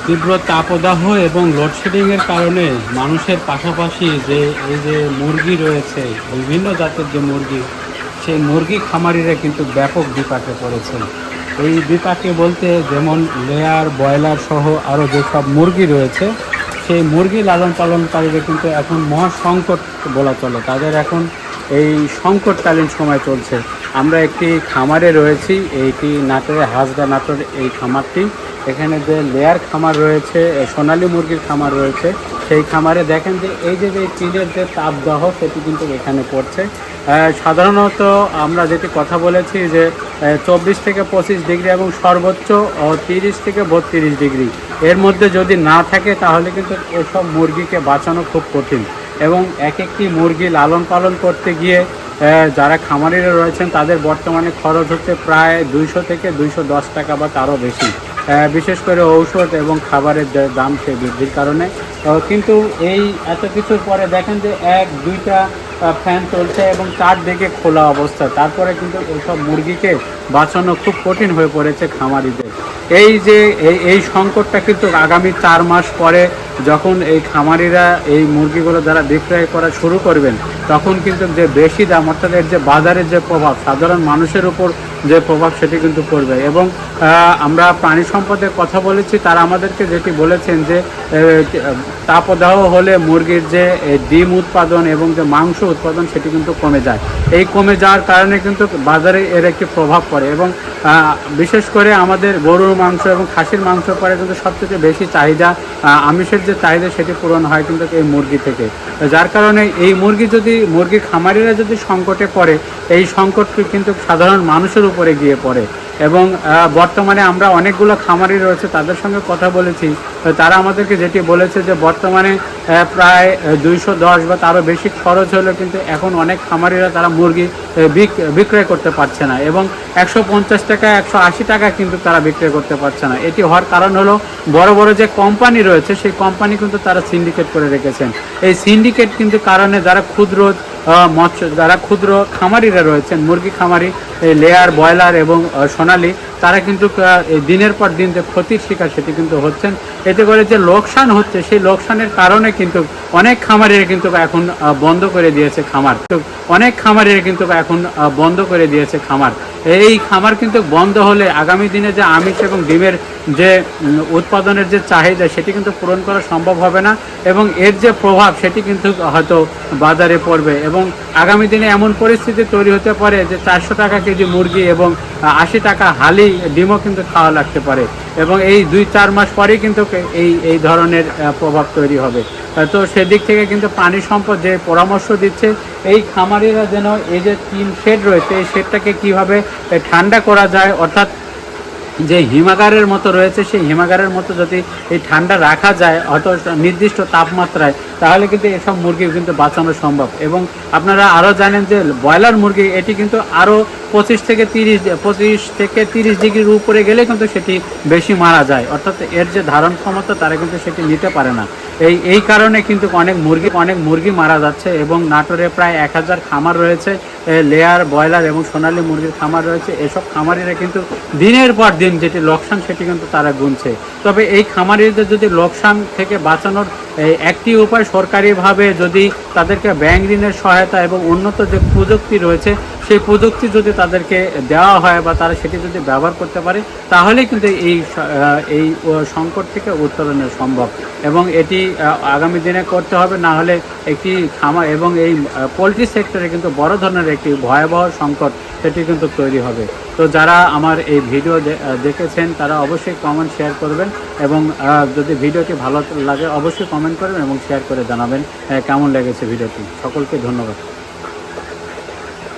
তীব্র তাপদাহ এবং লোডশেডিংয়ের কারণে মানুষের পাশাপাশি এই যে মুরগি রয়েছে, বিভিন্ন জাতের যে মুরগি, সেই মুরগি খামারিরা কিন্তু ব্যাপক বিপাকে পড়েছে। এই বিপাকে বলতে যেমন লেয়ার, ব্রয়লার সহ আরও যেসব মুরগি রয়েছে, সেই মুরগি লালন পালনকারীরা কিন্তু এখন মহা সংকট বলা চলে। তাদের এখন এই সংকটকালীন সময় চলছে। আমরা একটি খামারে রয়েছি, এইটি নাটোরে হাজরা নাটোর এই খামারটি। এখানে যে লেয়ার খামার রয়েছে, সোনালী মুরগির খামার রয়েছে, সেই খামারে দেখেন যে এই যে টিনের যে তাপদাহ সেটি কিন্তু এখানে পড়ছে। সাধারণত আমরা যেটি কথা বলেছি যে 24 থেকে 25 ডিগ্রি এবং সর্বোচ্চ 30 থেকে 32 ডিগ্রি এর মধ্যে যদি না থাকে তাহলে কিন্তু এসব মুরগিকে বাঁচানো খুব কঠিন। এবং এক একটি মুরগি লালন পালন করতে গিয়ে যারা খামারিরা রয়েছেন তাদের বর্তমানে খরচ হচ্ছে প্রায় 200 থেকে 210 টাকা বা তারও বেশি, বিশেষ করে ঔষধ এবং খাবারের দাম সে বৃদ্ধির কারণে। কিন্তু এই এত কিছুর পরে দেখেন যে 1-2টা ফ্যান চলছে এবং চারদিকে খোলা অবস্থা, তারপরে কিন্তু এইসব মুরগিকে বাঁচানো খুব কঠিন হয়ে পড়েছে খামারিদের। এই যে এই সংকটটা কিন্তু আগামী 4 মাস পরে যখন এই খামারিরা এই মুরগিগুলো যারা বিক্রয় করা শুরু করবেন, তখন কিন্তু যে বেশি দাম, অর্থাৎ এর যে বাজারের যে প্রভাব, সাধারণ মানুষের উপর যে প্রভাব সেটি কিন্তু পড়বে। এবং আমরা প্রাণী সম্পদের কথা বলেছি, তারা আমাদেরকে যেটি বলেছেন যে তাপদাহ হলে মুরগির যে ডিম উৎপাদন এবং যে মাংস উৎপাদন সেটি কিন্তু কমে যায়। এই কমে যাওয়ার কারণে কিন্তু বাজারে এর একটি প্রভাব পড়ে। এবং বিশেষ করে আমাদের গরুর মাংস এবং খাসির মাংস পরে কিন্তু সবথেকে বেশি চাহিদা, আমিষের যে চাহিদা সেটি পূরণ হয় কিন্তু এই মুরগি থেকে। যার কারণে এই মুরগি খামারিরা যদি সংকটে পড়ে, এই সংকট কিন্তু সাধারণ মানুষের উপরে গিয়ে পড়ে। এবং বর্তমানে আমরা অনেকগুলো খামারি রয়েছে, তাদের সঙ্গে কথা বলেছি, তারা আমাদেরকে যেটি বলেছে যে বর্তমানে প্রায় 210 বা তারও বেশি খরচ হলেও কিন্তু এখন অনেক খামারিরা তারা মুরগি বিক্রয় করতে পারছে না, এবং 150 টাকা 180 টাকা কিন্তু তারা বিক্রয় করতে পারছে না। এটি হওয়ার কারণ হলো বড় বড় যে কোম্পানি রয়েছে সেই কোম্পানি কিন্তু তারা সিন্ডিকেট করে রেখেছেন। এই সিন্ডিকেট কিন্তু কারণে যারা ক্ষুদ্র খামারিরা রয়েছেন, মুরগি খামারি, লেয়ার, ব্রয়লার এবং সোনালী, তারা কিন্তু দিনের পর দিন যে ক্ষতির শিকার সেটি কিন্তু হচ্ছেন। এতে করে যে লোকসান হচ্ছে, সেই লোকসানের কারণে কিন্তু অনেক খামারিরা কিন্তু এখন বন্ধ করে দিয়েছে খামার। এই খামার কিন্তু বন্ধ হলে আগামী দিনে যে আমিষ এবং ডিমের যে উৎপাদনের যে চাহিদা সেটি কিন্তু পূরণ করা সম্ভব হবে না, এবং এর যে প্রভাব সেটি কিন্তু হয়তো বাজারে পড়বে। এবং আগামী দিনে এমন পরিস্থিতি তৈরি হতে পারে যে 400 টাকা কেজি মুরগি এবং 80 টাকা হালি ডিমও কিন্তু খাওয়া লাগতে পারে, এবং এই 2-4 মাস পরেই কিন্তু এই ধরনের প্রভাব তৈরি হবে। তো সেদিক থেকে কিন্তু প্রাণী সম্পদ যে পরামর্শ দিচ্ছে, এই খামারিরা যেন এই যে টিন শেড রয়েছে, এই শেডটাকে কীভাবে ঠান্ডা করা যায়, অর্থাৎ যে হিমাগারের মতো রয়েছে সেই হিমাগারের মতো যদি এই ঠান্ডা রাখা যায় হয়তো নির্দিষ্ট তাপমাত্রায়, তাহলে কিন্তু এসব মুরগি কিন্তু বাঁচানো সম্ভব। এবং আপনারা আরও জানেন যে ব্রয়লার মুরগি এটি কিন্তু আরও 25 থেকে 30 ডিগ্রির উপরে গেলে কিন্তু সেটি বেশি মারা যায়, অর্থাৎ এর যে ধারণ ক্ষমতা তারা কিন্তু সেটি নিতে পারে না। এই কারণে কিন্তু অনেক মুরগি মারা যাচ্ছে। এবং নাটোরে প্রায় 1000 খামার রয়েছে, লেয়ার, ব্রয়লার এবং সোনালী মুরগির খামার রয়েছে। এসব খামারিরা কিন্তু দিনের পর দিন যেটি লোকসান সেটি কিন্তু তারা গুনছে। তবে এই খামারিদের যদি লোকসান থেকে বাঁচানোর একটি উপায়, সরকারিভাবে যদি তাদেরকে ব্যাংক ঋণের সহায়তা এবং উন্নত যে প্রযুক্তি রয়েছে সেই প্রযুক্তি যদি তাদেরকে দেওয়া হয় বা তারা সেটি যদি ব্যবহার করতে পারে, তাহলে কিন্তু এই সংকট থেকে উত্তরণের সম্ভব। এবং এটি আগামী দিনে করতে হবে, না হলে একটি খামার এবং এই পোলট্রি সেক্টরে কিন্তু বড় ধরনের একটি ভয়াবহ সংকট সেটি কিন্তু তৈরি হবে। তো যারা আমার এই ভিডিও দেখেছেন তারা অবশ্যই কমেন্ট শেয়ার করবেন, এবং যদি ভিডিওটি ভালো লাগে অবশ্যই কমেন্ট করবেন এবং শেয়ার করে জানাবেন কেমন লেগেছে ভিডিওটি। সকলকে ধন্যবাদ।